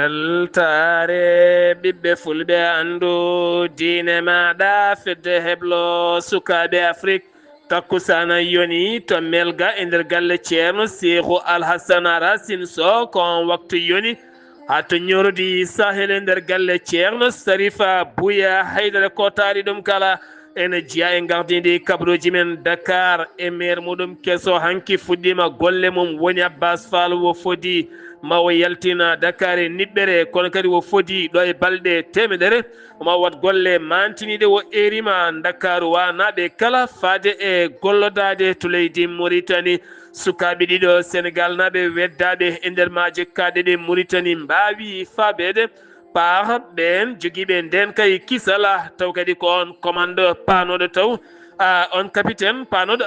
weltare ɓiɓɓe fulɓe andu diine maɗa fedde heblo sukaɓe afrique takkusana yoni to melga e nder galle ceerno Cheikhou Alhassane Racine Sow kon waktu yoni ha to ñorodi sahel e nder galle ceerno Sarifa Bouya haydara ko taari ɗum kala ene jiya e gardidi kabaruji men Dakar e maire muɗum kesso hanki fuɗɗima golle mum woni Abbas Fall wo fodi mawo yaltina Dakar e niɓɓere kono kadi wo fodi ɗo e balɗe temedere ma wat golle mantiniɗe wo erima Dakaru wanaɓe kala faade e gollodade to leydi Mauritanie sukaɓe ɗiɗo Sénégal naɓe weddaɓe e nder maaje kaɗeɗe Mauritanie mbawi fabede par ɓen joguiɓe nden kay kisala taw kadi ko on commande panoɗo taw on capitaine panoɗo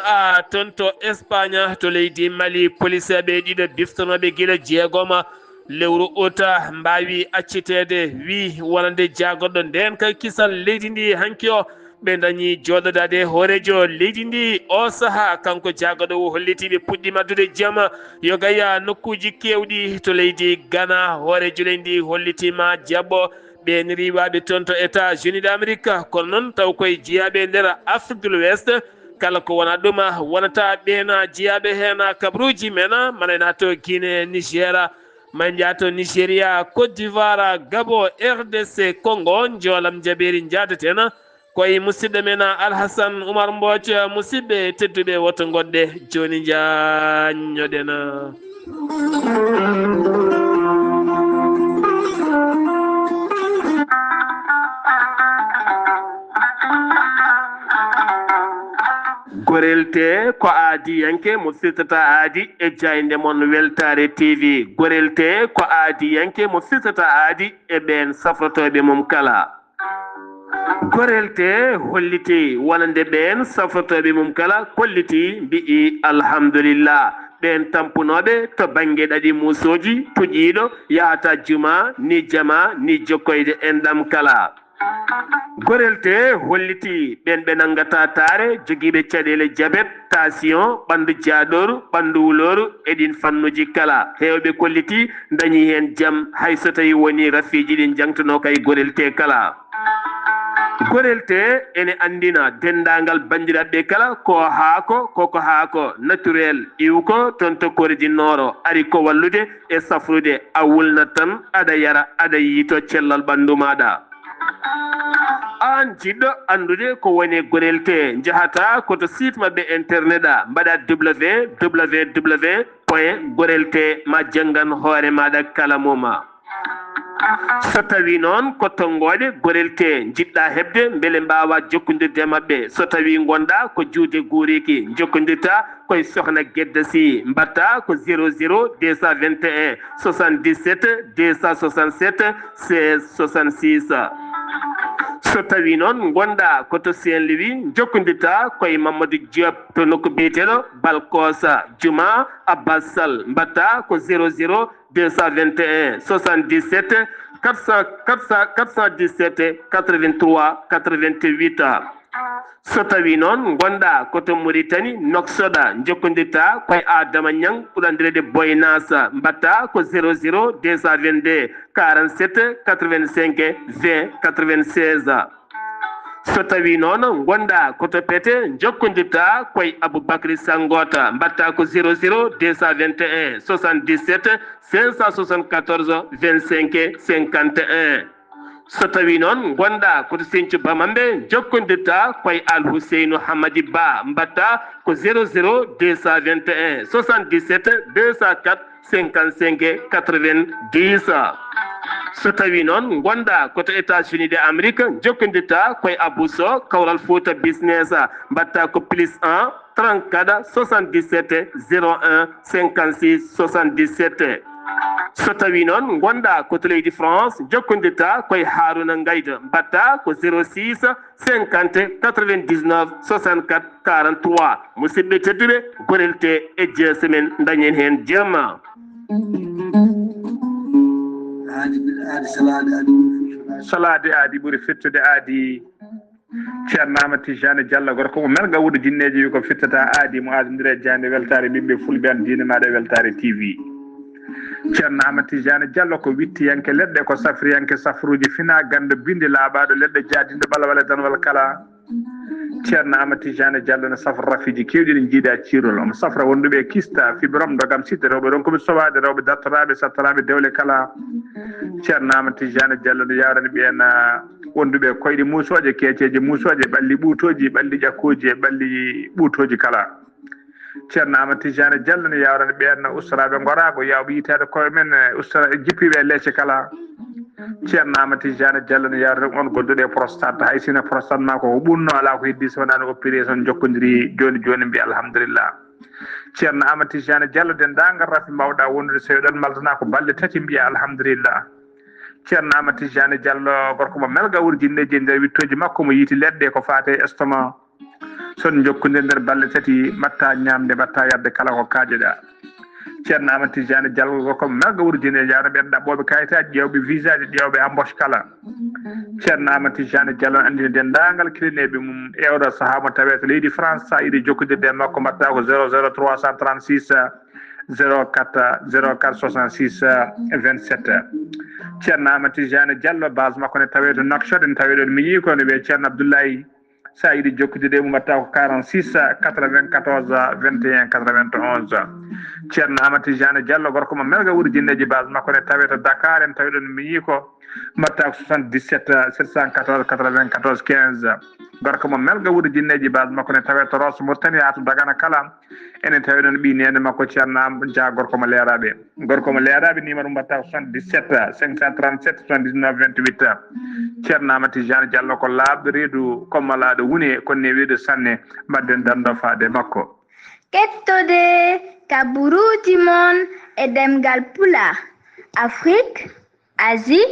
toon to Espagne to leydi Mali police ɓe ɗiɗo biftonoɓe guila jeegoma lewru ota mbawi accitede wi wonande jagoɗɗo nden kay kisal leydi ndi hanki o ɓe dañi joɗodade hoorejo leydi ndi o saaha kanko jagoɗo o hollitiɓe puɗɗima addude jaama yo gaya nokkuji kewɗi to leydi Ghana hoorejo leydi ndi hollitima jabɓo ɓen riwaɓe toon to États-Unis d'Amérique kono noon taw koye jeeyaɓe nder Afrique de l'Ouest kala ko wona ɗum wonata ɓena jeeyaɓe hen kabaruji men manayna to Guinée Nigéria manja to Nigéria Côte d'Ivoire Gabon RDC Congo jolam jaɓeri jadeten koye musidɗo men Alhassane Oumar Mbodj musidɓe tedduɓe woto goɗɗe joni jañoɗen gorelte ko aadi yanke mo firtata aadi e jayde mon weltare TV gorelte ko aadi yanke mo firtata aadi e ɓen safrotoɓe mum kala gorelte holliti wonande ɓen safrotoɓe mum kala kolliti mbi'i alhamdulillah ɓen tampunoɓe to banggue ɗaɗi musoji puƴƴiɗo yahata juma ni jama ni jokkoyde enɗam kala gorelte holliti ɓen ɓe nangata taare joguiɓe caɗele diabète tension ɓandu jaaɗoru ɓandu wuloru eɗin fannuji kala hewɓe kolliti dañi hen jaam hay so tawi woni rafiji ɗin jangtuno kay gorelte kala gorelte ene andina dendagal bandiraɓe kala ko haako koko haako naturel iwko toon to kordi noro ari ko wallude e safrude a wulnat tan aɗa yara aɗa yiito cellal ɓandu maɗa an jiɗɗo andude ko woni gorelte jahata koto site mabɓe internet mbaɗa www.gorelte ma janggan hoore maɗa kala moma so tawi noon ko tonggode gorelte jiɗɗa hebde beele mbawa jokkodirde mabɓe so tawi gonɗa ko juude guuriki jokkodirta koye sohna Guedda Sy mbatta ko 00 221 77 267 16 66 so tawi noon gonɗa koto Saint-Louis jokkodirta koye Mamadou Diop to nokku biyeteɗo Balkosa Juma Abbas Sall mbatta ko 00 221 77 417 83 88 so tawi noon gonɗa koto Mauritanie Noksoɗa jokkodirta koye Adama Niang ɓuurandirede Boynasa mbatta ko 00 222 47 85 20 96 so tawi noon gonɗa koto Pété jokkodirta koye Aboubacry Sangota mbatta ko 00 221 77 574 25 51 so tawi noon gonɗa koto Sinthiou Bamambé jokkodirta koye Alhousseynou Hamady Ba mbatta ko 00 221 77 204 55 90 so tawi noon gonɗa koto États-Unis d'Amérique jokkodirta koye Abou Sow Kawral Fouta Business mbatta ko +1 34 77 01 56 77 so tawi noon gonɗa koto leydi France jokkodirta koye Harouna Ngayda mbatta ko 06 50 99 64 43 musidɓe tedduɓe gorelte e jeese men dañen hen jamma salade aadi ɓuuri firtude aadi ceerno Amadou Tijani Diallo gorko ko merga wuuɗo jinneji wi ko firtata aadi mo adodiri e jande weltare ɓiɓɓe fulɓe an diine maɗa weltare TV ceerno Amadou Tidiane Diallo ko wittiyanke leɗɗe ko safriyanke safruji fina ganda bindi laaɓaɗo leɗɗe jaadinde bala wala danwal kala ceerno Amadou Tidiane Diallo ne safra rafiji kewɗi ɗi jiiɗa cirol omo safra wonduɓe kista fibrom dogam sidde rewɓe ɗon komi sowaade rewɓe dartoraɓe sattanaɓe dewle kala ceerno Amadou Tidiane Diallo no yawrani ɓen wonduɓe koyɗe musoje keeceje musoje ɓalli ɓuutoji ɓalli ƴakkoji e ɓalli ɓuutoji kala ceerno Amadou Tidiane Diallo no yawrani ɓen ustaraɓe gorago yawɓe yitede koye men ustara jippiɓe leecce kala ceerno Amadou Tidiane Diallo no yawrani on gonduɗe e prostate hay sino prostate ma ko ɓurno ala ko heddi so wonani opération jokkodiri joni joni mbiya alhamdulillah ceerno Amadou Tidiane Diallo dendagal rafi mbawɗa wondude so ɗon maltana ko balɗe tati mbiya alhamdulillah ceerno Amadou Tidiane Diallo gorko mo melga wurjinneji e nder wittoji makko mo yiiti leɗɗe ko fate estomac son jokkude nder balɗe tati mbatta ñamde mbatta yadde kala ko kaajeɗa ceerno Amadou Tidiane Diallo gorko mo melga wurjinneji yawno ɓen ɗaɓɓoɓe kayitaji ƴewɓe visa ji ƴewɓe embauche kala ceerno Amadou Tidiane Diallo andini dendagal kilineɓe mum ewɗo saaha mo tawe to leydi France sa yiiɗi jokkodirde makko mbatta ko 00 336 04 04 66 27 ceerno Amadou Tidiane Diallo base makko ne tawe to Nouakchott ne tawe ɗon miñi ko ne wiye ceerno Abdoulaye sa yiiɗi jokkude mo mbatta ko 46 94 21 91 ceerno Amadou Tidiane Diallo gorko mo melga wurjinneji base makko ne tawe to Dakar en tawi ɗon miñi ko mbatta ko 77 714 94 15 gorko mo melga wurjinneji base makko ne tawe to Rosso Mauritanie ha to Dagana kala enen tawi ɗon ɓi nene makko ceerno Dia gorko mo leeraɓe numéro mbatta ko 77 537 79 28 ceerno Amadou Tidiane Diallo ko laaɓɗo reedu kommalaɗo wune konne wiide sanne mbadden dando faade makko kettode kaburuji mon e demgal pula Afrique Asie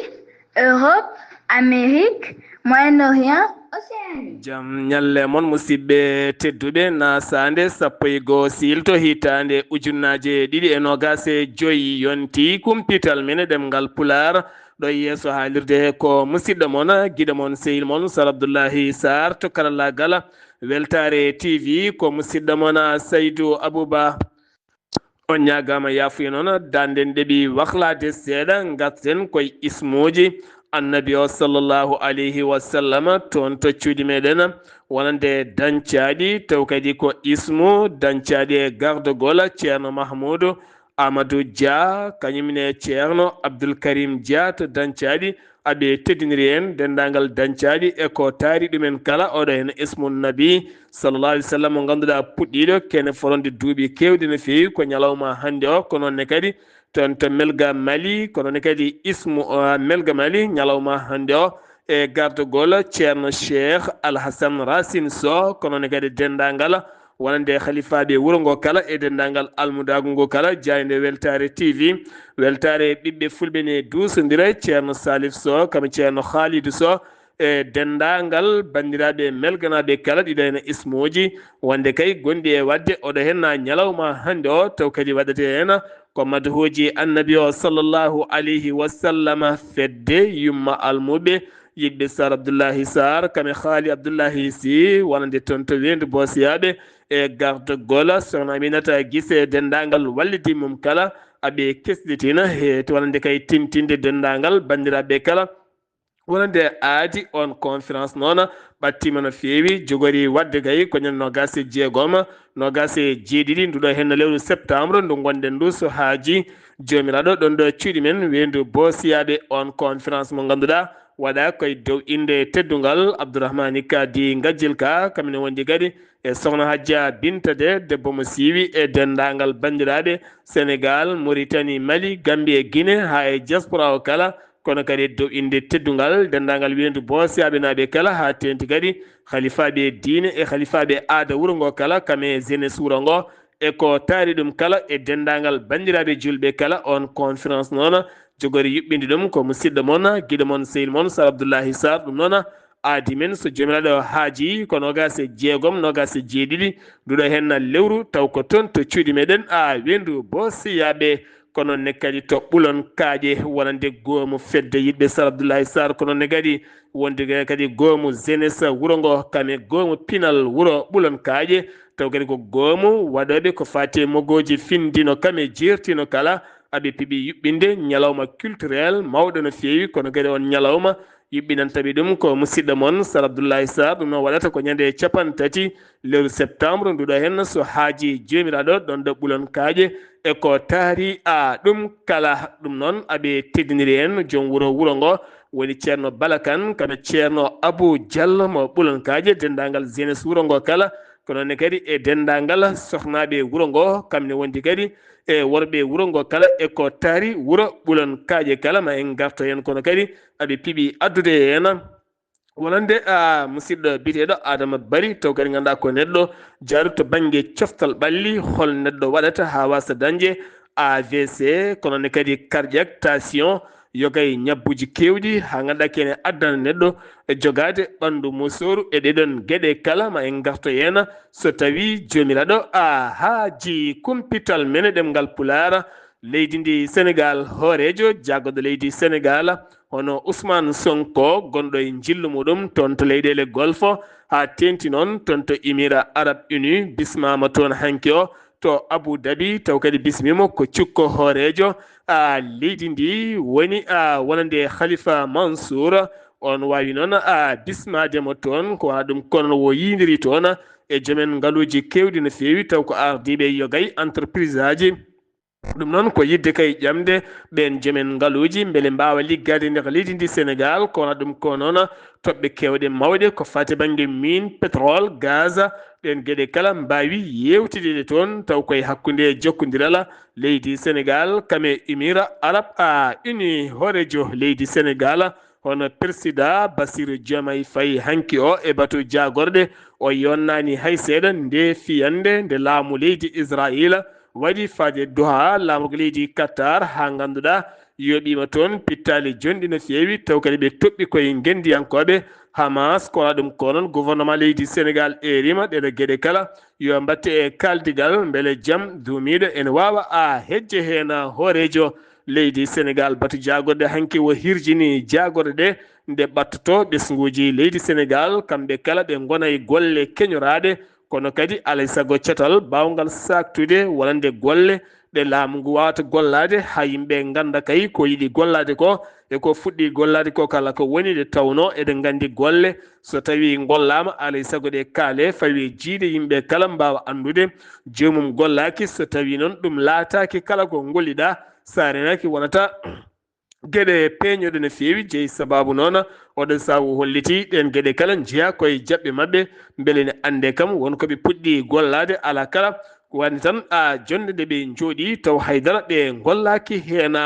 Europe Amérique Moyen-Orient Océanie jam ñalle mon musidɓe tedduɓe nasande sappo e goho silto hitande ujunnaje ɗiɗi e nogase joyi yonti kumpital men ɗemgal pular ɗo yeeso haalirde he ko musidɗo mon guiɗo mon sehil mon Sar Abdoullahi Sarr to karallagal weltare TV ko musidɗo mon Saydou Abouba on ñagama yafuya noon danden ɗeɓi wahlade seeɗa gatten koye ismuji annabi o sallllahu alayhi wa sallam toon to cuuɗi meɗen wonande dañcaɗi taw kadi ko ismu dañcaɗi e gardegol ceerno Mahmoudou Amadou Dia kañumne ceerno Abdoul Karim Dia to dañcaɗi aɓe teddiniri en dendagal dañcaɗi e ko taari ɗumen kala oɗo hen ismu nabi sallallah alih w sallam mo ganduɗa puɗɗiɗo kene foronde duuɓi kewɗi no fewi ko ñalawma hande o ko nonne kadi toon to Melga Mali ko noon kadi ismu Melga Mali ñalawma hande o e gardegol ceerno Cheikh Alhassane Racine Sow ko noon kadi dendagal wonande khalifaɓe wuuro ngo kala e dendagal almudagu ngo kala jayde weltare TV weltare ɓiɓɓe fulɓe ne dusodira ceerno Salif Sow kam ceerno Khalidou Sow e dendagal bandiraɓe melganaɓe kala ɗiɗo hen ismuji wonde kay gonɗi e wadde oɗo hen ñalawma hande o taw kadi waɗete hen ko madhuji annabi o sallllahu alayhi wa sallam fedde yumma almuɓe yiɗɓe Sar Abdoullahi Sarr kame Haali Abdoullahi Sy wonande toon to wendu Bosiyaɓe e gardegol sohna Aminata Guissé dendagal wallidi mum kala aɓe kesɗitina he to wonande kay tintinde dendagal bandiraɓe kala wonande aadi on conférence noon ɓattima no feewi jogori wadde kay ko ñande nogas e jeegom nogas e jeeɗiɗi nduɗo henno lewru septembre ndu gonɗen ndu so haaji jomiraɗo ɗon ɗo cuuɗi men wendu Bosiyaɓe on conférence mo ganduɗa waɗa koye dow inde teddugal Abdourahmani Kadi Gajjil Ka kamine wondi kadi e sohna Hadja Binta de debbo mo siiwi e dendagal bandiraɓe Sénégal Mauritanie Mali Gambie e Guinée ha e diaspora o kala kono kadi dow inde teddugal dendagal wiyendu Bosiyaɓe naaɓe kala ha tenti kadi halifaɓe diine e halifaɓe aada wuuro ngo kala kame jeunesse wuuro ngo e ko taari ɗum kala e dendagal bandiraɓe julɓe kala on conférence noon jogori yuɓɓinde ɗum ko musidɗo moon guiɗo moon sehil moon Sar Abdoullahi Sarr ɗum noon aadi men so jomiraɗo haaji ko nogas e jeegom nogas e jeeɗiɗi nduɗo hen lewru taw ko toon to cuuɗi meɗen wendu Bosiyaɓe kono ne kadi to ɓulon kaaƴe wonande goomu fedde yiɗɓe Sar Abdoullahi Sarr kono ne kadi wonde kadi goomu jeunesse wuuro ngo kame goomu pinal wuuro ɓulon kaaƴe taw kadi ko goomu waɗoɓe ko fati moggoji findino kame jirtino kala aɓe piɓi yuɓɓinde ñalawma culturel mawɗo no feewi kono kadi on ñalawma yuɓɓinantaɓe ɗum ko musidɗo moon Sar Abdoullahi Sarr ɗum noon waɗata ko ñande 13 lewru septembre nduɗo hen so haaji jomiraɗo ɗon ɗo ɓulon kaaƴe e ko taari ɗum kala ɗum noon aɓe teddiniri en joom wuro ngo woni ceerno Bala Kane kaɓe ceerno Abou Diallo mo ɓulon kaaƴe dendagal jeunesse wuro ngo kala ko noonne kadi e dendagal sohnaɓe wuro ngo kamne wondi kadi e worɓe wuro ngo kala e ko taari wuro ɓulon kaaƴe kala ma en garto hen kono kadi aɓe piiɓi addude hen wonande musidɗo biteɗo Adama Bari taw kadi ganduɗa ko neɗɗo jaaru to banggue coftal ɓalli hol neɗɗo waɗata ha wasa dañde AVC kono ne kadi cardiaque tension yogay ñabbuji kewɗi ha ganduɗa kene addana neɗɗo e jogade ɓandu musoru e ɗeɗon gueɗe kala ma en garto hen so tawi jomiraɗo haaji kumpital men ɗemgal Pulaar leydi ndi Sénégal hoorejo jaggoɗo leydi Sénégal hono Ousmane Sonko gonɗo e jillu muɗum toon to leyɗele golfo ha tenti noon toon to Émirats Arabes Unis bismama toon hanki o to Abu Dhabi taw kadi bismimo ko cukko hoorejo leydi ndi woni wonande Khalifa Mansour on wawi noon bismademo toon ko wona ɗum kono wo yidiri toon e joomen ngaaluji kewɗi no fewi taw ko ardiɓe yogay entreprise aji ɗum noon ko yidde kay ƴamde ɓen joomen ngaaluji beele mbawa liggade nder leydi ndi Sénégal ko wona ɗum ko noon toɓɓe kewɗe mawɗe ko fati banggue mine pétrole gaz ɗen gueɗe kala mbawi yewtideɗe toon taw koye hakkude jokkodiral leydi Sénégal kame Émirats Arabes Unis hoorejo leydi Sénégal hono président Bassirou Diomaye Faye hanki o e batu jagorɗe o yonnani hay seeɗa nde fiyande nde laamu leydi Israël waɗi faade Doha laamugo leydi Qatar ha ganduɗa yoɓima toon pittali jonɗi no fewi taw kadi ɓe toɓɓi koye gendiyankoɓe Hamas ko waɗa ɗum ko noon gouvernement leydi Sénégal erima ɗeɗo gueɗe kala yo mbatte e kaldigal beele jaam duumiɗo ene wawa hejje hen hoorejo leydi Sénégal batu jagorɗe hanki wo hirjini jagorɗe ɗe nde ɓattoto ɓesguji leydi Sénégal kamɓe kala ɓe gona e golle keñoraɗe kono kadi alay saago cetal bawgal saktude wonande golle ɗe laamu ngu wawata gollade ha yimɓe ganda kay ko yiiɗi gollade ko e ko fuɗɗi gollade ko kala ko woni nde tawno eɗen gandi golle so tawi gollama alay saago ɗe kaale fawi jiide yimɓe kala mbawa andude jomum gollaki so tawi noon ɗum laataki kala ko golliɗa sa renaki wonata gueɗe peñoɗe no fewi jeeyi sababu noon oɗon sawu holliti ɗen gueɗe kala jeeya koye jaɓɓe mabɓe beele ne ande kam wonkoɓe puɗɗi gollade ala kala wani tan jonde nde ɓe jooɗi taw haydara ɓe gollaki hen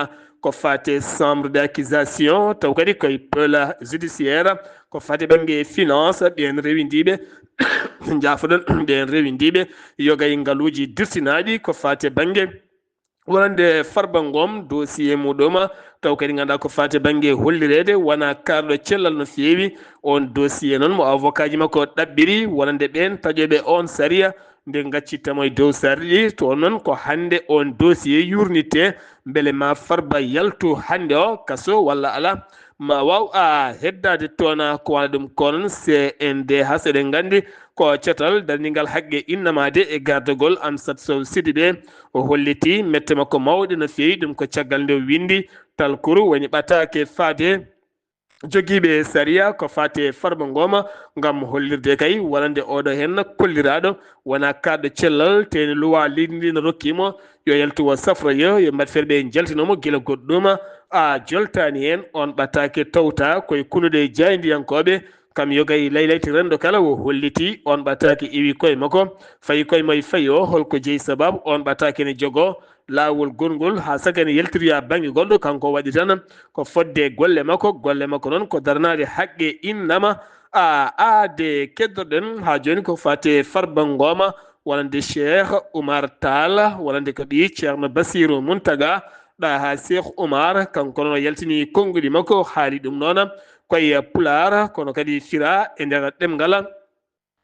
ko fate chambre d' accusation taw kadi koye pole judiciaire ko fate banggue finance ɓen rewindiɓe jafoɗon ɓen rewindiɓe yogay ngaaluji dirtinaɗi ko fate banggue wonande Farba Ngom dossier muɗum taw kadi ganduɗa ko fate banggue hollirede wona karɗo cellal no fewi on dossier noon mo avocat ji makko ɗaɓɓiri wonande ɓen taƴoɓe on saria nde gaccittamo e dow sarɗi to noon ko hande on dossier yurnite beele ma Farba yaltu hande o kaso walla ala ma waw heddade toon ko wona ɗum ko noon CNDH eɗen gandi ko cetal darningal haqqe innamade e gardegol Amsatou Sow Sidibé o holliti mette makko mawɗe no fewi ɗum ko caggal nde windi talkuru woni ɓatake faade jogiiɓe saria ko fate Farba Ngom ngam hollirde kay wonande oɗo hen kolliraɗo wona kadɗo cellal teni luwa leydi ndi no rokkimo yo yaltu o safroyo yo mbat feere ɓe jaltinomo guila goɗɗum joltani hen on ɓattake tawta koye kunude jaydiyankoɓe kam yogay laylayti rendo kala o holliti on ɓattake iwi koye makko fayi koye moye fayi o holko jeeyi sababu on ɓattake ne jogo lawol gongol ha sagane yaltiriya banggue goɗɗo kanko waɗi tan ko fodde golle makko noon ko darnade haqqe innama aade keddoɗen ha joni ko fate Farba Ngom wonande Cheikh Oumar Tall wonande ko ɓi ceerno Bassirou Mountaga ɗa ha Cheikh Oumar kanko noon yaltini konnguli makko haali ɗum noon koye Pulaar kono kadi fira e nder ɗemgal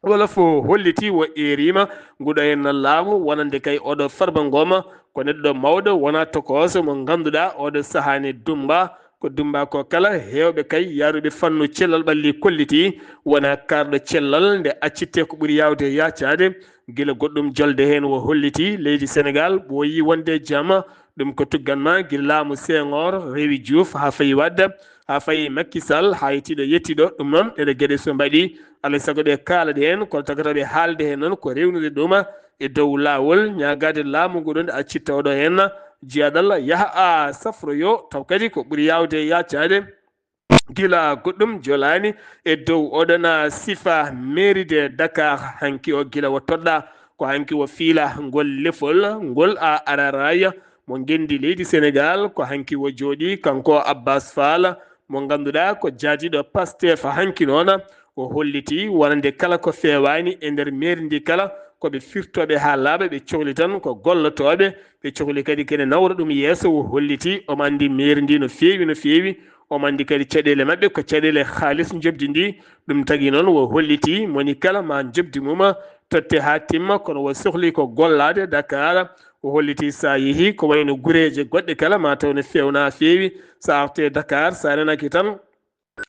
wala fo holliti wo erima nguɗo hen laamu wonande kay oɗo Farba Ngom ko neɗɗo mawɗo wona tokoso mo ganduɗa oɗo sahani Dumba ko Dumba ko kala hewɓe kay yaruɓe fannu cellal ɓalli kolliti wona karɗo cellal nde accitte ko ɓuuri yawde yacade guila goɗɗum jolde hen wo holliti leydi Sénégal ɓooyi wonde jaam ɗum ko tugganma gillaamu Senghor Rewi Diouf ha fayi wadda ha fayi Macky Sall ha yettiɗo yettiɗo ɗum noon ɗeɗe gueɗe so mbaɗi alay saago ɓe kaalaɗe hen kono tagata ɓe haalde hen noon ko rewnude ɗuma e dow lawol ñagade laamu ngu ɗon nde accit tawɗo hen jiyaɗal yaaha a safroyo taw kadi ko ɓuuri yawde yaccade gila goɗɗum jolani e dow oɗon sifa mairie de Dakar hanki o gila wo toɗɗa ko hanki wo fiila ngol lefol ngol a araraya mo gendi leydi Sénégal ko hanki wo jooɗi kanko Abbas Fall mo ganduɗa ko jaadiɗo Pastef hanki noon o holliti wonande kala ko fewani e nder mairie ndi kala koɓe firtoɓe ha laaɓa ɓe cohli tan ko gollotoɓe ɓe cohli kadi kene nawra ɗum yeeso o holliti omo andi mairie ndi no fewi omo andi kadi caɗele mabɓe ko caɗele haalis jobdi ndi ɗum tagui noon wo holliti moni kala ma jobdi mum totte ha timma kono wo sohli ko gollade Dakar o holliti sa yeehi ko wayno guureje goɗɗe kala ma taw ne fewna fewi sa arte Dakar sa renaki tan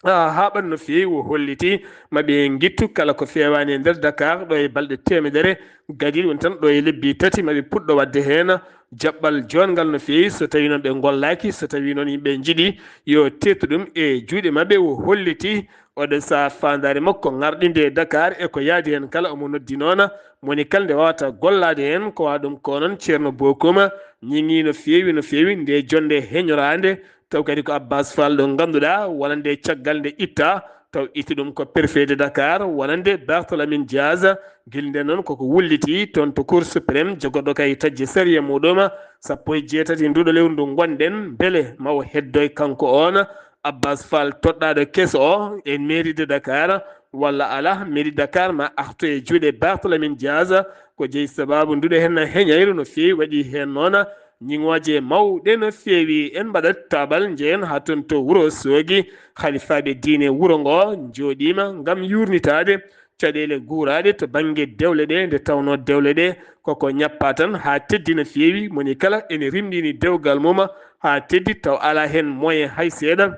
haɓan no fewi o holliti maɓe guittu kala ko fewani e nder Dakar ɗo e balɗe temedere gadi woni tan ɗo e lebbi tati maɓe puɗɗo wadde hen jaɓɓal jongal no fewi so tawi noon ɓe gollaki so tawi noon yimɓe jiiɗi yo tettu ɗum e juuɗe mabɓe o holliti oɗo sa fandare makko garɗinde Dakar e ko yaadi hen kala omo noddi noon moni kala nde wawata gollade hen ko wa ɗum ko noon ceerno Bokum ñiŋi no fewi nde jonde heñorade taw kadi ko Abbas Fall ɗo ganduɗa wonande caggal nde itta taw itti ɗum ko préfet de Dakar wonande Barthélémy Dias guilde noon koko wulliti toon to Cour suprême jogoɗo kay tajji sériya muɗum 17 nduɗo lewru ndu gonɗen beele mawo heddoy kanko on Abbas Fall toɗɗaɗo keso o e mairie de Dakar walla ala mairie Dakar ma artu e juuɗe Barthélémy Dias ko jeeyi sababu nduɗo hen heñayru no fewi waɗi hen noon ñiŋoje mawɗe no fewi en mbaɗat tabal jeen ha toon to Wourossogui halifaɓe diine wuuro ngo jooɗima gam yurnitade caɗele guuraɗe to banggue dewle ɗe nde tawno dewle ɗe koko ñappa tan ha teddi no fewi moni kala ene rimɗini dewgal mum ha teddi taw ala hen moyen hay seeɗa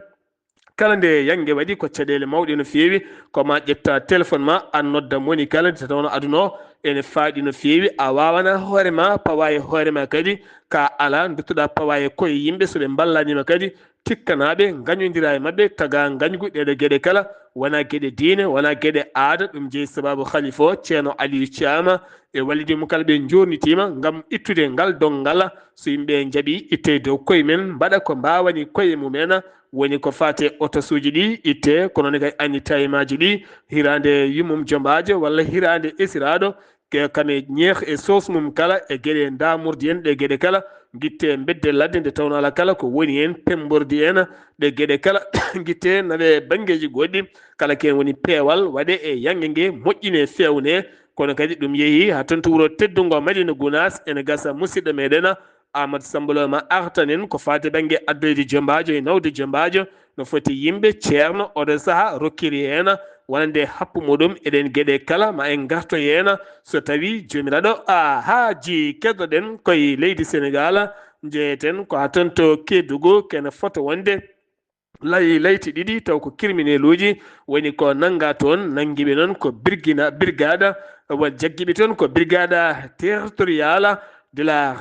kala nde yangue waɗi ko caɗele mawɗe no fewi koma ƴetta téléphone ma an nodda moni kala nde tawno aduna ene faaɗi no fewi a wawana hoorema pawa e hoorema kadi ka ala duttoɗa pawa e koye yimɓe soɓe ballanima kadi tikkanaɓe gañodira e mabɓe taga gañgu ɗeɗo gueɗe kala wona gueɗe diine wona gueɗe aada ɗum jeeyi sababu khalifa o ceerno Aliou Thiam e wallidimo kala ɓe jornitima gam ittude ngal dongal so yimɓe jaaɓi itte dow koye men mbaɗa ko mbawani koye mumen woni ko fate otosuji ɗi itte kono ne kay anni tayimaji ɗi hirande yummum jombajo walla hirande esiraɗo kame ñeeh e sos mum kala e gueɗe damurdi en ɗe gueɗe kala guitte bedde ladde nde tawno ala kala ko woni hen pembordi en ɗe gueɗe kala guitte nawe banggueji goɗɗi kala ken woni peewal waɗe e yangue gue moƴƴine fewne kono kadi ɗum yeehi ha tonto wuuro teddugo Madina Gounass ene gasa musidɗo meɗen Amadou Sambolo ma artanen ko fate banggue addoyde jombajo e nawde jombajo no foti yimɓe ceerno oɗo saaha rokkiri hen wonande happu muɗum eɗen gueɗe kala ma en garto hen so tawi jomiraɗo haaji keddoɗen koye leydi Sénégal jeeyeten ko ha toon to Kédougou kene foto wonde layti ɗiɗi taw ko criminel uji woni ko nanga toon nanguiɓe noon ko brigade won jagguiɓe toon ko brigade territorial de la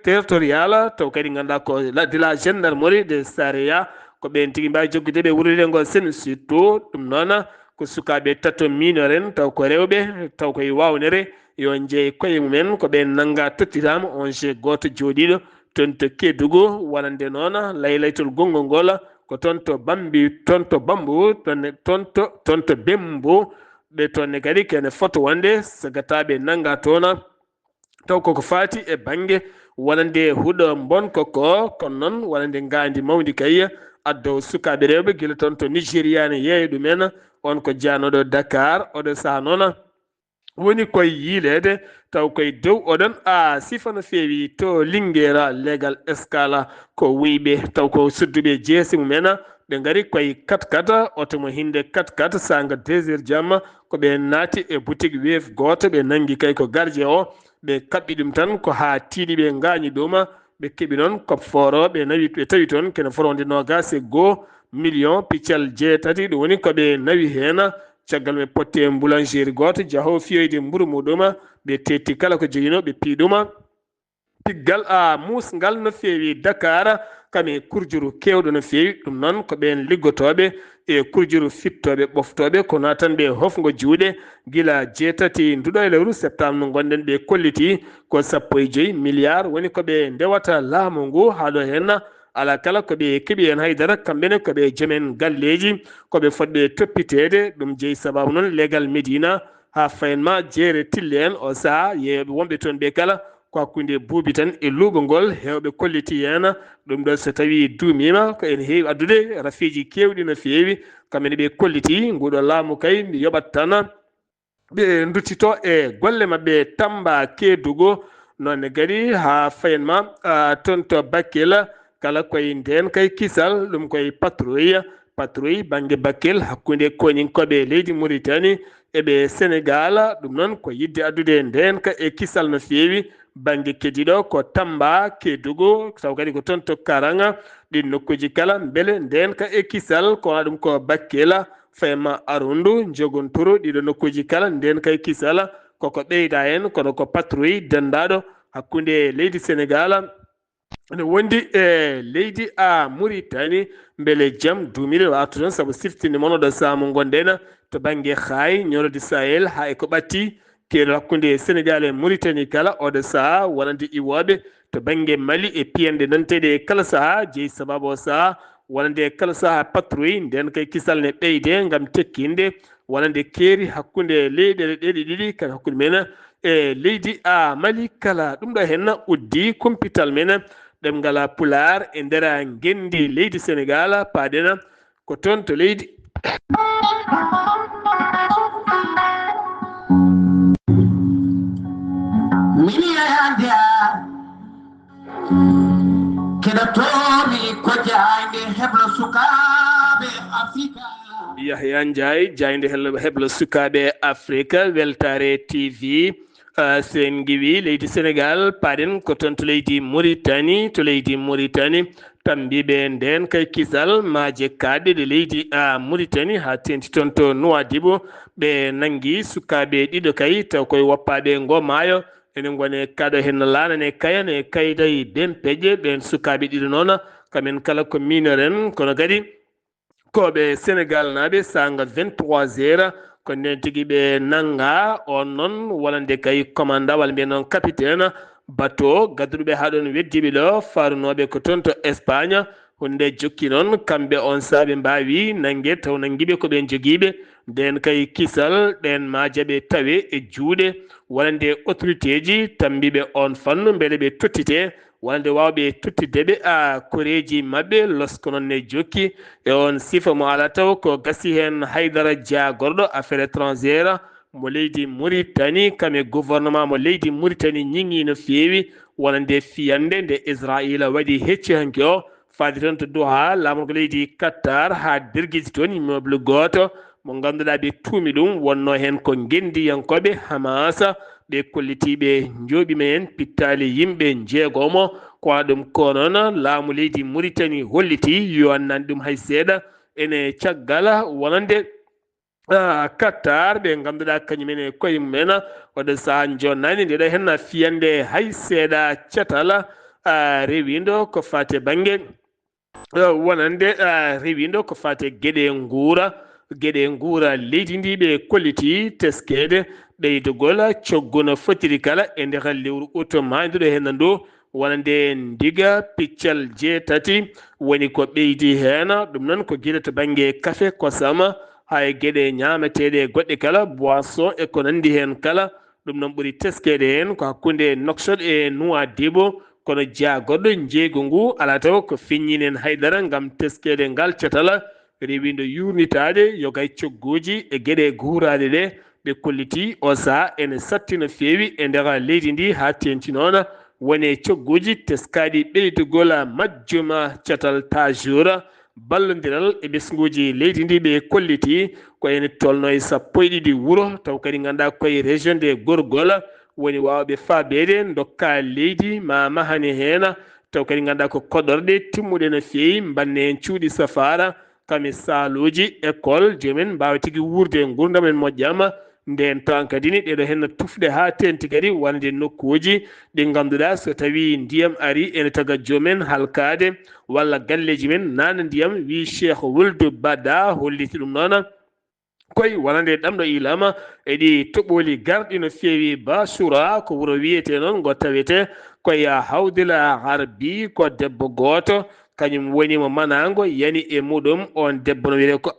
territorial taw kadi ganduɗa ko de la gendarmerie de Sareya ko ɓen tigui mbawi joggude ɓe wuuride ngo sen surtout ɗum noon ko sukaɓe tatto minoren taw ko rewɓe taw koye wawnere yo jeeye koye mumen ko ɓen nanga tottitama on je goto jooɗiɗo toon to Kédougou wonande noon laytol gongol ngol ko toon to Bambu toon to Bembo ɓe tonne kadi kene foto wonde sagataɓe nanga toon taw koko fati e banggue wonande huuɗo bonkoko kono noon wonande gandi mawdi kay addow sukaɓe rewɓe guila toon to Nigéria ne yeeya ɗumen on ko janoɗo Dakar oɗo saaha noon woni koye yiilede taw koye dow oɗon sifa no fewi to Linguére légal escala ko wuyɓe taw ko sudduɓe jeesi mumen ɓe gari koye 4x4 oto mo hinde 4x4 sanga 2 heures jamma ko ɓe naati e boutique Wave goto ɓe nangui kay ko gardien o ɓe kaɓɓi ɗum tan ko ha tiiɗi ɓe gañi ɗum ɓe keeɓi noon COP foro ɓe tawi toon kene foronde nogas e 1 million piccal jeetati ɗum woni koɓe nawi hen caggal ɓe potte boulangerie goto jaaho fiyoyde mburu muɗum ɓe tetti kala ko joguino ɓe piiɗuma tiggal musgal no feewi Dakar kame kurjuru kewɗo no feewi ɗum noon ko ɓen liggotoɓe e kurjuru fittoɓe ɓoftoɓe ko natan ɓe hofgo juuɗe gila 7 nduɗo e lewru septembre no gonɗen ɓe kolliti ko 15 milliard woni koɓe ndewata laamu ngu haɗo hen ala kala koɓe keeɓi hen haydara kamɓene koɓe joomen galleji koɓe fotɓe toppitede ɗum jeeyi sababu noon leegal Médina ha fayenma jeere tille en o saaha yeeyoɓe wonɓe toon ɓe kala ko hakkude buubi tan e luuɓogol hewɓe kolliti hen ɗum ɗo so tawi duumima ko ene heewi addude rafiji kewɗi no feewi kamɓene ɓe kolliti nguɗo laamu kay mi yoɓat tan ɓe duttito e golle mabɓe Tamba Kédougou nonne kadi ha fayenma toon to Bakel kala koye nden kay kisal ɗum koye patrouille banggue Bakel hakkude koñinkoɓe leydi Mauritanie eɓe Sénégal ɗum noon ko yidde addude nden ka e kisal no feewi banggue keddiɗo ko Tamba Kédougou taw kadi ko toon to Karanga ɗin nokkuji kala beele nden ka e kisal ko ɗum ko Bakel fayma Arundu jogontoro ɗiɗo nokkuji kala nden kay kisal koko ɓeyda hen kono ko patrouille dendaɗo hakkude leydi Sénégal ne wondi e leydi Mauritanie beele jaam duumire watu toon saabu siftinde moon oɗo saamu gonɗen to banggue Haay ñorode Sahel ha e ko ɓatti keeɗo hakkude Sénégal e Mauritanie kala oɗo saaha wonande iwoɓe to banggue Mali e piyande nanteɗe kala saaha jeeyi sababu o saaha wonande kala saaha patrouille nden kay kisal ne ɓeyde gam tekkinde wonande keeri hakkude leyɗele ɗeɗe ɗiɗi kadi hakkude men e leydi Mali kala ɗum ɗo hen uddi kumpital men ɗemgal Pulaar e nder gendi leydi Sénégal paaɗen ko toon to leydi Yahya Ndiaye jayde heblo sukaɓe Afrique Weltare TV sen giwi leydi Sénégal paaɗen ko toon to leydi Mauritanie tambiɓe nden kay kisal maaje kaɗɗe ɗe leydi Mauritanie ha tenti toon to Nouadhibou ɓe nangui sukaɓe ɗiɗo kay taw koye woppaɓe ngo maayo enen gone kaɗo hen lanane kayan e kaydayi Bempeƴe ɓen sukaɓe ɗiɗo noon kamen kala ko minoren kono kadi koɓe Sénégal naɓe sanga 23 heures ko nden tigui ɓe nanga on noon wonande kay commandant walla mbiyen noon capitaine bateau gadduɗoɓe ha ɗon weddiɓe ɗo farunoɓe ko toon to Espagne hunde jokki noon kamɓe on saaɓe mbawi nangue taw nanguiɓe koɓe joguiɓe nden kay kisal ɗen majaɓe tawe e juuɗe wonande autorité ji tambiɓe on fannu beele ɓe tottite wonande wawɓe tottideɓe koreji mabɓe losko noon ne jokki e on sifa mo ala taw ko gasi hen Haydara Dia gorɗo affaire étrangère mo leydi Mauritanie kame gouvernement mo leydi Mauritanie ñiŋi no feewi wonande fiyande nde Israila waɗi hecci hanki o faade toon to Doha laamu ko leydi Qatar ha derguiji toon immeuble goto mo ganduɗa ɓe tuumi ɗum wonno hen ko gendiyankoɓe Hamas ɓe kollitiɓe jooɓima hen pittali yimɓe jeegomo ko ɗum ko noon laamu leydi Mauritanie holliti yo annani ɗum hay seeɗa ene caggal wonande Qatar ɓe ganduɗa kañumen e koye mumen oɗo saaha jonnani ndeɗo hen fiyande hay seeɗa catal rewido ko fate banggue wonande rewido ko fate gueɗe nguura leydi ndi ɓe kolliti teskede ɓeydogol coggu no fotiri kala e nder lewru août mayduɗo hen ndu wonande ndiga piccal 7 woni ko ɓeydi hen ɗum noon ko gueɗe to banggue café kosam hay gueɗe ñameteɗe goɗɗe kala boisson e ko nandi hen kala ɗum noon ɓuuri teskede hen ko hakkude Nouakchott e Nouadhibou kono jaagoɗɗo jeygu ngu ala taw ko feññinen haydara gam teskede ngal catal rewido yurnitade yogay cogguji e gueɗe guuraɗe ɗe ɓe kolliti o saaha ene satti no feewi e nder leydi ndi ha tenti noon woni cogguji teskaɗi ɓeydugol majjuma catal tajour ballodiral e ɓesguji leydi ndi ɓe kolliti ko ene tolno e 12 wuuro taw kadi ganduɗa koye région de Gorgol woni wawɓe faabede dokka leydi ma mahani hen taw kadi ganduɗa ko koɗorɗe timmuɗe no feewi banne hen cuuɗi safara kami saaluji école jomumen mbawa tigui wurde gurdam en moƴƴama nden tan kadi ni ɗeɗo henno tufde ha tenti kadi wonde nokkuji ɗi ganduɗa so tawi ndiyam ari ene taga jomen halkade walla galleji men nana ndiyam wi Cheikh Wuld Bada holliti ɗum noon koye wonande ɗamɗo ilama eɗi toɓoli garɗi no feewi Basura ko wuro wiyete noon ngo tawete koye Hawdila Harbi ko debbo goto kañum woni mo manago yani e muɗum on debbo no wiyete ko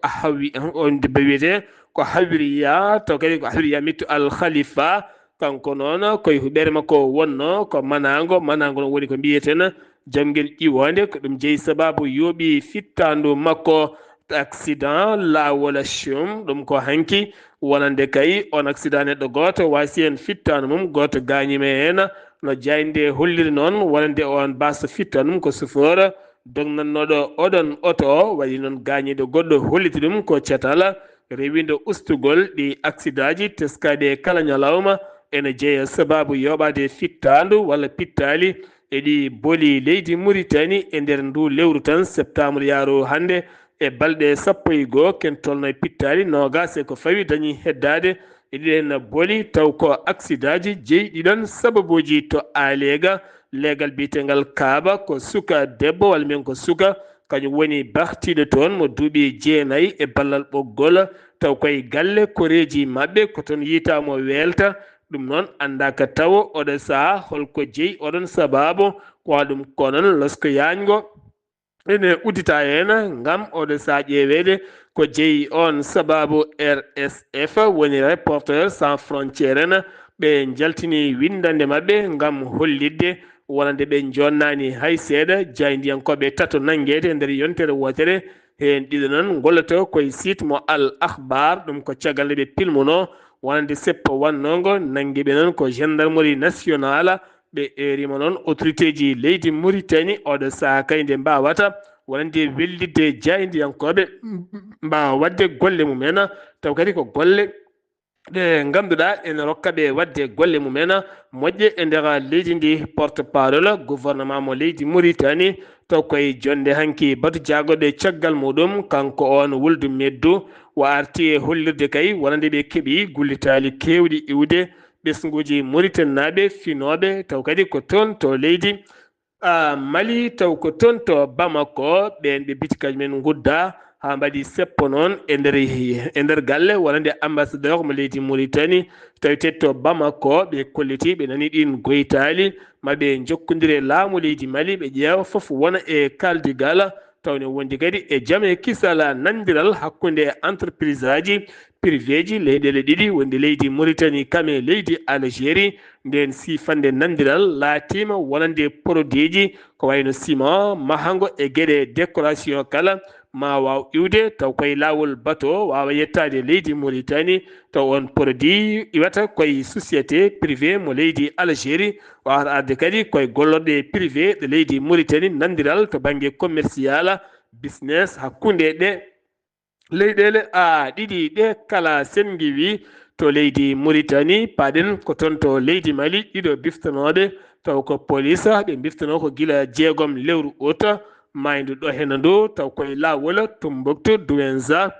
on debbo wiyete ko Hawriya to kadi ko Hawriya mittu Al Khalifa kanko noon koye huɓere makko wonno ko manago no woni ko mbiyeten jamguel ƴiwonde ko ɗum jeeyi sababu yooɓi fittandu makko accident lawol shum ɗum ko hanki wonande kay on accident neɗɗo goto wasi en fittanu mum goto gañima hen no jayde holliri noon wonande on basa fittanum ko chauffeur dognannoɗo oɗon auto o waɗi noon gañiɗo goɗɗo holliti ɗum ko cetal rewindo ustugol ɗi accident ji teskade kala ñalawma ene jeeya sababu yoɓade fittandu walla pittali eɗi booli leydi Mauritanie e nder ndu lewru tan septembre yaaru hande e balɗe 11 ken tolno e pittali nogas e ko fawi dañi heddade e ɗiɗen booli taw ko accident ji jeeyi ɗon sababuji to alega legal bitegal kaaba ko suka debbo walla min ko suka kañum woni bartiɗo toon mo duuɓi 9 e ballal ɓoggol taw koye galle koreji mabɓe ko toon yitamo welta ɗum noon andaka taw oɗo saaha holko jeeyi oɗon sababu ko ɗum ko noon losko yañgo ene uddita hen ngam oɗo saaha ƴeewede ko jeeyi on sababu RSF woni Reporters sans frontiére en ɓe jaltini windande mabɓe ngam hollidde wonande ɓe jonnani hay seeɗa jaydiyankoɓe tato nanguede e nder yontere wotere hen ɗiɗo noon golloto koye site mo Al Akhbar ɗum ko caggal nde ɓe pilmuno wonande seppo wannogo nanguiɓe noon ko gendarmerie nationale ɓe erima noon autorité ji leydi Mauritanie oɗo saaha kay nde mbawata wonande wellidde jaydiyankoɓe mbawa wadde golle mumen taw kadi ko golle ɗe ganduɗa ene rokkaɓe wadde golle mumen moƴƴe e nder leydi ndi porte parole gouvernement mo leydi Mauritanie taw koye jonde hanki batu jagoɗe caggal muɗum kanko on Wuld Meddu o arti e hollirde kay wonande ɓe keeɓi gullitali kewɗi iwde ɓesguji Mauritanie naɓe finoɓe taw kadi ko toon to leydi Mali taw ko toon to Bamako ɓen ɓe biti kañumen gudda ha mbaɗi seppo noon e nder galle wonande ambassadeur mo leydi Mauritanie tawite to Bamako ɓe kolliti ɓe nani ɗin goytali maɓe jokkodire laamu leydi Mali ɓe ƴeewa foof wona e kaldigal tawne wondi kadi e jaame kisala nandiral hakkunde entreprise aji privé ji leyɗele ɗiɗi wonde leydi Mauritanie kame leydi Algérie nden sifande nandiral laatima wonande produit ji ko wayno ciment mahango e gueɗe décoration kala ma waw iwde taw koye lawol bateau wawa yettade leydi Mauritanie taw on produit iwata koye société privé mo leydi Algérie wawata arde kadi koye gollorɗe privé ɗe leydi Mauritanie nandiral to banggue commercial business hakkunde ɗe leyɗele ɗiɗi ɗe kala sen giwi to leydi Mauritanie paɗen ko toon to leydi Mali ɗiɗo biftanoɗe taw ko police ɓe biftano ko guila 6 lewru août maydu ɗo hen ndu taw koye lawol Tombouctou Douenza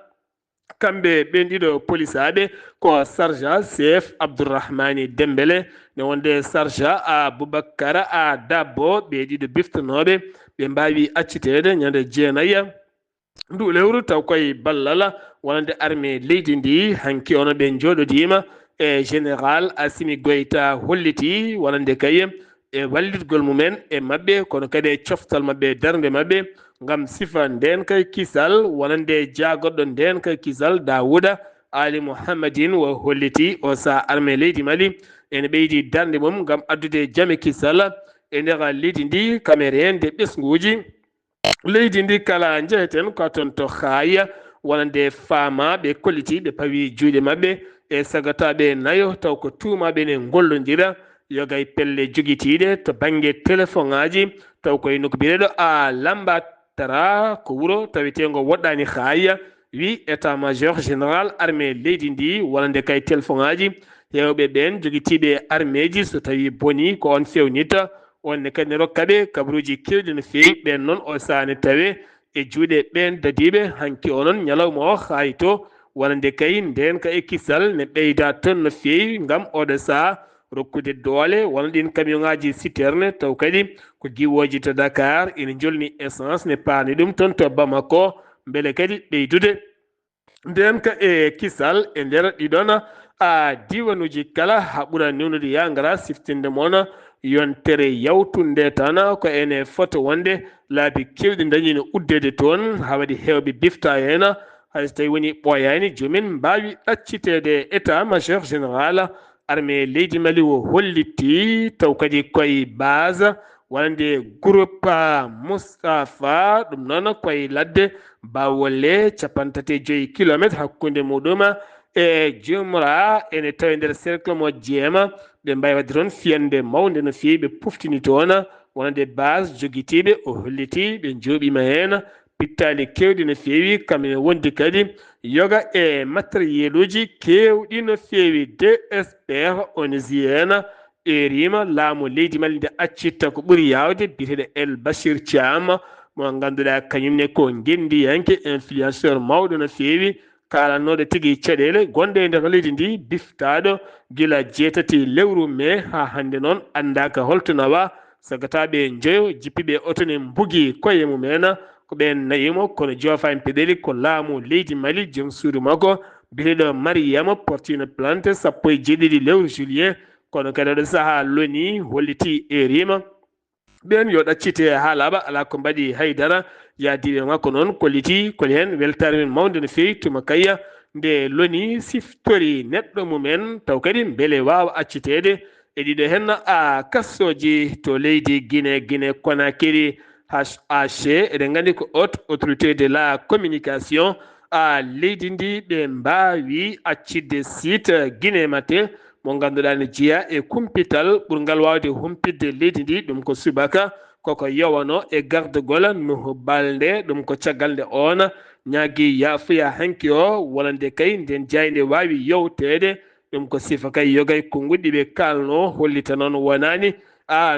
kamɓe ɓen ɗiɗo police aɓe ko sergent chef Abdourahmani Dembélé ne wonde sergent Aboubacar Dabo ɓe ɗiɗo biftanoɓe ɓe mbawi accitede ñande 9 ndu lewru taw koye ballal wonande armée leydi ndi hanki ono ɓe joɗodima e général Assimi Goïta holliti wonande kay e wallitgol mumen e mabɓe kono kadi e coftal mabɓe darde mabɓe ngam sifa nden kay kisal wonande jagoɗɗo nden kay kisal Dawouda Ali Mouhamadine wo holliti o sa armée leydi Mali ene ɓeydi darde mum ngam addude jaame kisal e nder leydi ndi kamerende ɓesguji leydi ndi kala jeheten ko toon to haaya wonande faama ɓe kolliti ɓe pawi juuɗe mabɓe e sagataɓe nayo taw ko tuumaɓe ne gollodira yogay pelle joguitiɗe to banggue téléphone aji taw koye nokkubireɗo lambatara ko wuuro tawetego woɗɗani haaya wi état major général armée leydi ndi wonande kay téléphone aji hewɓe ɓen joguitiɓe armée ji so tawi boni ko on fewnita onne kadi ne rokkaɓe kabaruji kewɗi no fewi ɓen noon o sane tawe e juuɗe ɓen dadiɓe hanki onon ñalawma o hay to wonande kay nden ka e kisal ne ɓeyda ton no feewi ngam oɗo saha rokkude doole wona ɗin camion ngaji citerne taw kadi ko giwoji to Dakar ina jolni essence ne paani ɗum toon to Bamako beele kadi ɓeydude nden ka e kisal e nder ɗiɗon diwanuji kala ha ɓuura newnude yangara siftinde moon yontere yawtunde tan ko ene fota wonde laabi kewɗi dañi no uddede toon ha waɗi hewɓe bifta hen hayso tawi woni ɓooyani jomin mbawi ɗaccitede état majeur général armée leydi Mali o holliti taw kadi koye base wonande groupe Moustapha ɗum noon koye ladde Bawolle 35 kilométre hakkude muɗum e Jumra ene tawi nder cercle mo jeema ɓe mbawi wadde toon fiyande mawde no fewi ɓe puftini toon wonande base joguitiɓe o holliti ɓe jooɓima hen pittali kewɗi no fewi kamɓe wondi kadi yoga e matériel uji kewɗi no fewi DSPR onesi hen e rima laamu leydi Mali nde accitta ko ɓuuri yawde biteɗo El Bachir Thiam mo ganduɗa kañumne ko gendiyanke influenceur mawɗo no fewi kalannoɗo tigui caɗele gonɗe e nder leydi ndi biftaɗo gila 7 lewru mai ha hande noon andaka holto nawa sagataɓe jeeyo jippiɓe oto ne mbugui koye mumen ko ɓen nayimo kono joofani peɗeli ko laamu leydi Mali joom suudu makko biteɗo Mariama portino plante 17 lewru juillet kono kadi oɗo saaha loni holliti e rima ɓen yo ɗaccite ha laaɓa ala ko mbaɗi haydara yaadiɓe makko noon kolliti koli hen weltare men mawde no fewi tuma kayya nde loni siftori neɗɗo mumen taw kadi beele wawa accitede e ɗiɗo hen kassoji to leydi Guinée Conakry HAC eɗen gandi ko haute autorité de la communication leydi ndi ɓe mbawi accidde site Guinée Matin mo ganduɗa ne jeeya e kumpital ɓurgal wawde humpidde leydi ndi ɗum ko subaka koko yowano e gardegol no balde ɗum ko caggal nde on ñaagui yafuya hanki o wonande kay nden jayde wawi yowtede ɗum ko sifa kay yogay ko goɗɗiɓe kalno hollita noon wonani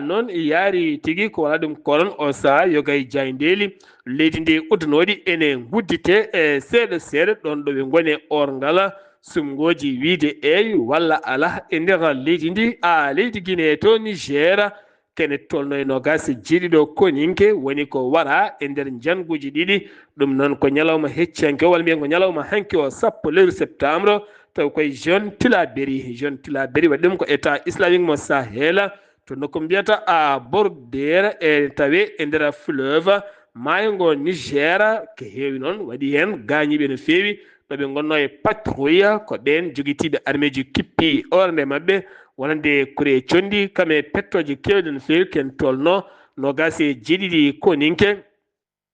noon yaari tigui ko wona ɗum koron o saaha yogay jayndeli leydi ndi udnoɗi ene guddite e seeɗa seeɗa ɗon ɗo ɓe gone orgal sumgoji wiide eyi walla ala e nder leydi ndi leydi Guinée to Niger kene tolno e nogas jeeɗiɗo koninke woni ko wara e nder janguji ɗiɗi ɗum noon ko ñalawma heccanke walla mbiyen ko ñalawma hanki o 10 lewru septembre taw koye jeune Tillabéri waɗi ɗum ko état islamique mo Sahel to nokko mbiyata bordere e tawe e nder fleuve maayo ngo Niger ko heewi noon waɗi hen gañiɓe no fewi ɗoɓe gonno e patrouille ko ɓen joguitiɓe armée ji kippi ornde mabɓe wonande kure condi kame pettoje kewɗe no fewi ken tolno nogas e jeeɗiɗi koninke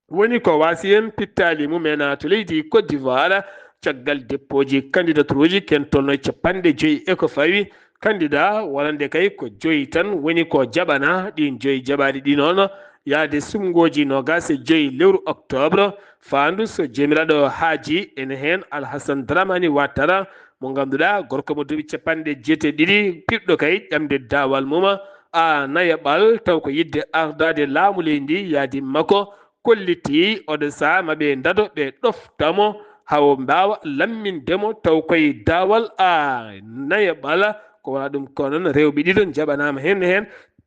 woni ko wasi hen pittali mumen to leydi Côte d'Ivoire caggal déppoji candidature uji ken tolno 50 e ko fawi candidat wonande kay ko 5 tan woni ko jaɓana ɗin 5 jaɓaɗi ɗi noon yaade sumgoji nogas e 5 lewru octobre fandu so jomiraɗo haaji ene hen Alhassane Dramani Ouattara mo ganduɗa gorko mo duuɓi 72 piɗɗo kay ƴamde dawal mum nayaɓal taw ko yidde ardade laamu leydi ndi yaadi makko kolliti oɗo saaha maɓe dado ɓe ɗoftamo hawo mbawa lammindemo taw koye dawal nayaɓal ko wona ɗum ko noon rewɓe ɗiɗo jaɓanama hen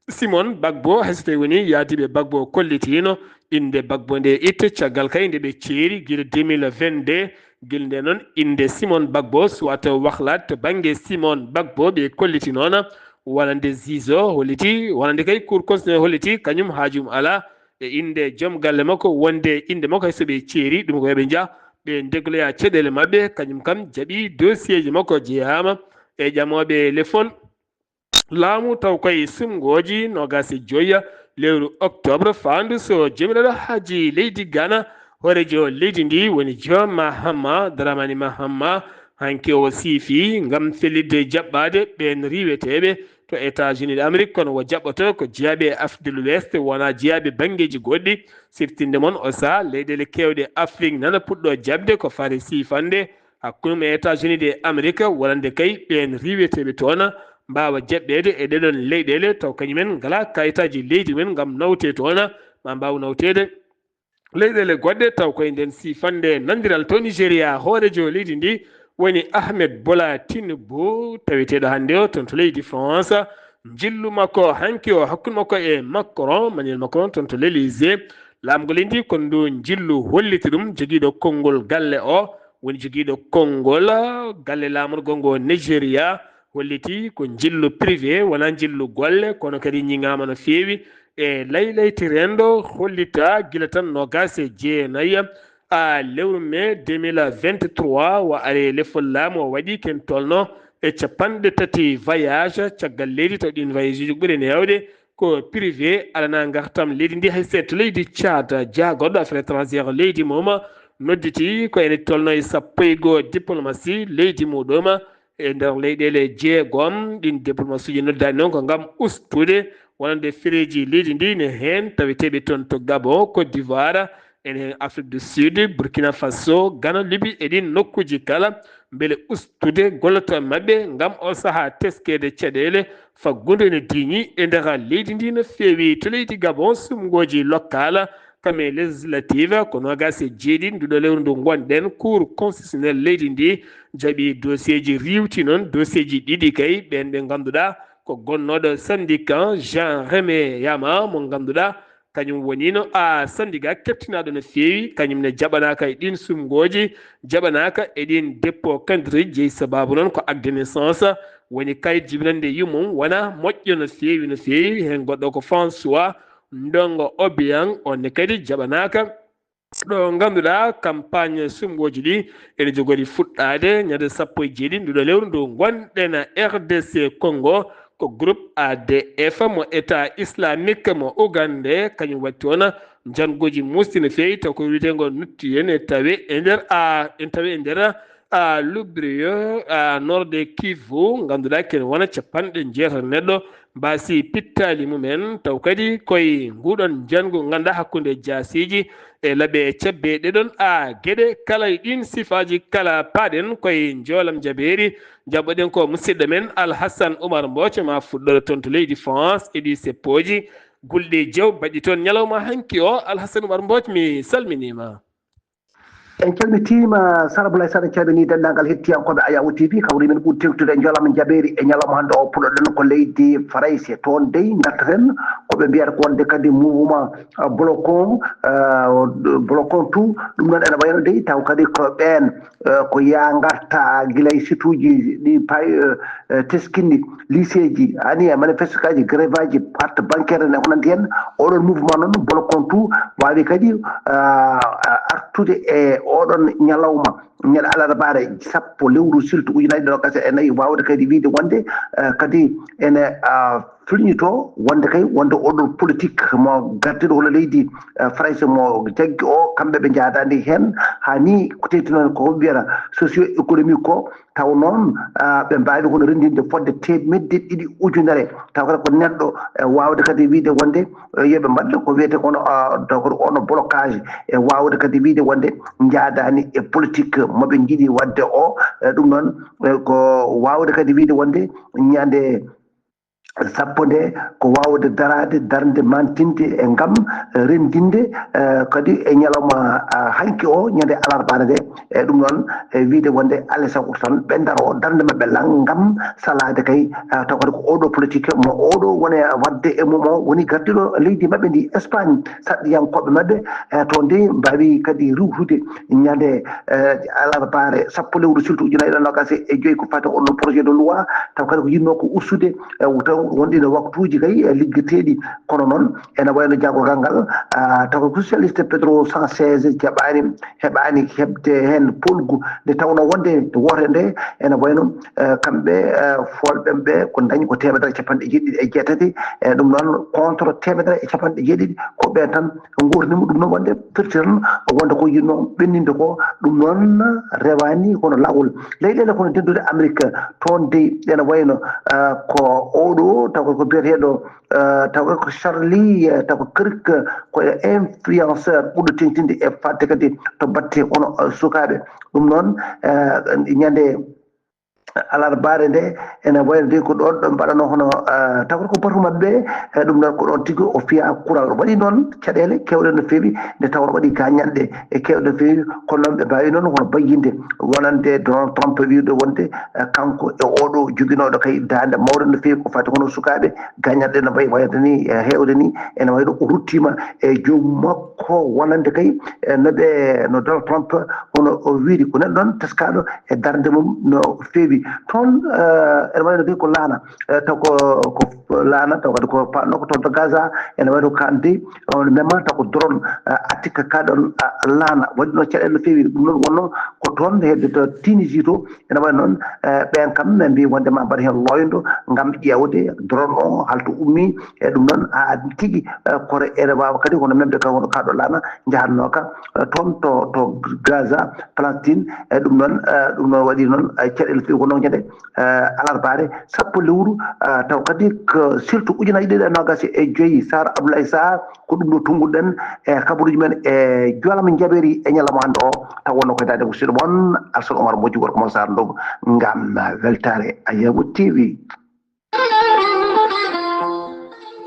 Simone Bagbo hayso tawi woni yaadiɓe Bagbo kollitino inde Bagbo nde itte caggal kay nde ɓe ceeri guila 2022 guila nde noon inde Simone Bagbo suwata wahlade to banggue Simone Bagbo ɓe kolliti noon wonande Zizo holliti wonande kay cour constitutionnel holliti kañum haajum ala e inde joom galle makko wonde inde makko hayso ɓe ceeri ɗum ko yoɓe jaa ɓe degloya caɗele mabɓe kañum kam jaaɓi dossier ji makko jeeyama e ƴamoɓe lefol laamu taw koye sumgoji nogas e 5 lewru octobre fandu so jomiraɗo haaji leydi Ghana horejo leydi ndi woni John Mahama Dramani Mahama hanki o siifi ngam fellidde jaɓɓade ɓen riweteɓe to États-Unis d'Amérique kono o jaɓɓoto ko jeeyaɓe Afrique de l'Ouest wona jeeyaɓe banggueji goɗɗi siftinde moon o saaha leyɗele kewɗe Afrique nana puɗɗo jabde ko fare siifande hakkude e États-Unis d'Amérique wonande kay ɓen riweteɓe toon mbawa jaɓɓede e ɗeɗon leyɗele taw kañumen ngala kayitaji leydi men ngam nawte toon ma mbaw nawtede leyɗele goɗɗe taw koye nden sifande nandiral to Nigéria hoorejo leydi ndi woni Ahmed Bola Tinubu taweteɗo hannde o toon to leydi France jillu makko hanki o hakkude makko e Macron Emmanuel Macron toon to l'Élysée laamgol ndi kono ndu jillu holliti ɗum jogiiɗo konngol galle o woni jogiiɗo konngol galle laamorgo ngo Nigéria holliti ko jillu privé wona jillu golle kono kadi ñiŋama no feewi e laylayti rendo hollita gila tan nogas e jeenayyi lewru mai 2023 wa are lefol laamu o waɗi ken tolno e capanɗe tati voyage caggal leydi taw ɗin voyage uji ɓuuri ne yawde ko privé alana gartam leydi ndi hay seeto leydi Tchad jaagoɗɗo affaire étrangére leydi mum nodditi ko ene tolno e sappo e goo diplomatie leydi muɗum e nder leyɗele jeegom ɗin diplomatie uji noddani noon ko gam ustude wonande fereji leydi ndi ne hen taweteɓe toon to Gabon Côte d'Ivoire ene Afrique du Sud Burkina Faso Ghana Libye e ɗin nokkuji kala beele ustude golloto mabɓe gam o saaha teskede caɗele faggude ne diñi e nder leydi ndi no feewi to leydi Gabon sumgoji local kame législative ko nogas e jeeɗiɗi nduɗo lewru ndu gonɗen cour constitutionnel leydi ndi jaaɓi dossier ji riwti noon dossier ji ɗiɗi kay ɓen ɓe ganduɗa ko gonnoɗo syndicat Jean Rémy Yama mo ganduɗa kañum wonino syndicat kettinaɗo no feewi kañum ne jaɓanaka e ɗin sumgoji jaɓanaka e ɗin dépôt candidature jeeyi sababu noon ko acte de naissance woni kayit jibinande yummum wona moƴƴo no feewi hen goɗɗo ko François Ndongo Obiang onne kadi jaɓanaka ɗo ganduɗa campagne sumgoji ɗi ene jogori fuɗɗade ñande 17 nduɗo lewru ndu gonɗen RDC Congo ko groupe ADF mo état islamique mo Ougandais kañum watti toon jangoji musti no feewi taw ko wiyetego nutti en tawe e nder Lubrio nord Kivu ganduɗa kene wona capanɗe jeetato neɗɗo mbasi pittali mumen taw kadi koye nguɗon jango ganduɗa hakkude jasiji e laaɓe cebbe ɗeɗon gueɗe kala e ɗin sifaji kala paaɗen koye joolam jabeeri jaɓɓoɗen ko musidɗo men Alhassane Oumar Mbodj ma fuɗɗoro toon to leydi France e ɗi seppoji gulɗe jew baɗɗi toon ñalawma hanki o Alhassane Oumar Mbodj mi salminima. en calmitima Saraboulaye Sane calmini dendagal hettiyankoɓe Ayawu TV kawri men ɓuuri tengtude e joolam jaɓeeri e ñalawma hannde o puɗɗoɗen ko leydi Farayse toon dey gartaten koɓe mbiyata ko wonde kadi mouvement bloquant tout ɗum noon ene wayno dey taw kadi ko ɓen ko ya garta guilay site uji ɗi teskinɗi lycée ji ani e manifeste kaji grève aji parte bancaire ne honanti hen oɗon mouvement noon bloquant tout wawi kadi artude e oɗon ñalawma ñande alarbaare sappo lewru siltu ujunaaje nogas e nayi wawde kadi wiide wonde kadi ene firñito wonde kay wonde oɗon politique mo gardiɗo hono leydi Farayse mo jaggi o kamɓe ɓe jaadandi hen ha ni ko teyti noon ko wiyata socio économique ko taw noon ɓe mbawi hono rendinde fodde temedde ɗiɗi ujunere taw kadi ko neɗɗo wawde kadi wiide wonde yoɓe mbaɗɗe ko wiyete kono taw ono blocage e wawde kadi wiide wonde jaadani e politique moɓe jiiɗi wadde o ɗum noon ko wawde kadi wiide wonde ñande sappo nde ko wawde darde mantinde e gam rendinde kadi e ñalawma hanki o ñande alarbaare nde e ɗum noon wiide wonde alay sago tan ɓe daro darde mabɓe gam salade kay taw kadi ko oɗo politique mo oɗo woni wadde e mum o woni gardiɗo leydi mabɓe ndi Espagne saɗɗiyankoɓe mabɓe to nde mbawi kadi riwtude ñande alarbaare sappo lewru siltu ujunaaje nogas e joyyi ko fati onno projet de loi taw kadi ko yinno ko ustude taw wonɗino waktuji kay liggeteɗi kono noon ene wayno jagorgal ngal taw ko socialiste Pedro Sanchez heɓani heɓde hen polgu nde tawno wonde wote nde ene wayno kamɓe folɓe ɓe ko dañi ko 1jeɗiɗi e ɗum noon contre 1jeɗiɗi ko ɓen tan gurdima ɗum noon wonde firti tan wonde ko yinno ɓenninde ko ɗum noon rewani kono lawol leyɗele kono dendude Amérique toon dey ene wayno ko oɗo taw ko biyeteɗo taw ko Charlie taw ko Kirk ko influenceur ɓurɗo tengtinde e fadde kadi to batte ono sukaɓe ɗum noon ñande alarbaare nde ene wayno ko ɗon ɗon mbaɗano hono tawata ko batu maɓɓe ɗum noon ko ɗon tigi o fiya courant waɗi noon caɗele kewɗe no feewi nde tawno waɗi gañanɗe e kewɗe no feewi kono noon ɓe mbawi noon hono bayyinde wonande Donald Trump wiide wonde kanko e oɗo joguinoɗo kay dande mawde no feewi ko fati hono sukaɓe gañanɗe no mbayi wayde ni hewde ni ene wayno o ruttima e joomum makko wonande kay no Donald Trump hono o wiiri ko neɗɗo noon teskaɗo e darde mum no feewi toon ene wayno kay ko laana taw ko laana taw kadi ko panno ko toon to Gaza ene wayno kande on mema taw ko drone attika kaɗon laana waɗi no caɗele no feewi ɗum noon wonno ko toon hedde to Tunisie to ene wayno noon ɓen kam ɓe mbi wondema mbaɗa hen loyndo ngam ƴewde drone o halto ummi e ɗum noon ha tigui koto ene wawa kadi hono memde ka hono kaɗo laana jahanno ka toon to Gaza Palestine e ɗum noon waɗi noon caɗele feewi ko noon ñande alarbare sappo lewru taw kadi ko surtout ujunaji ɗiɗi e nogas e joyyi Sara Abdoulaye Sarr ko ɗum ɗo tungguɗen e kabaruji men e jolama jaɓeri e ñalawma hande o taw wonno koye dade musidɗo moon Alassane Oumar Modji gorko mo Sarr Ndongo ngam weltare Ayawu TV.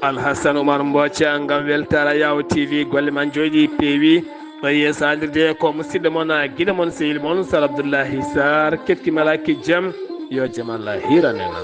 Alhassane Oumar Mbocca ngam weltare Ayawu TV golle man jooɗi peewi o yeesadirde ko musidɗo moon guiɗo moon sehil moon Sara Abdoullahi Sarr kettimalaki jaam yo jaam Allah hiranena.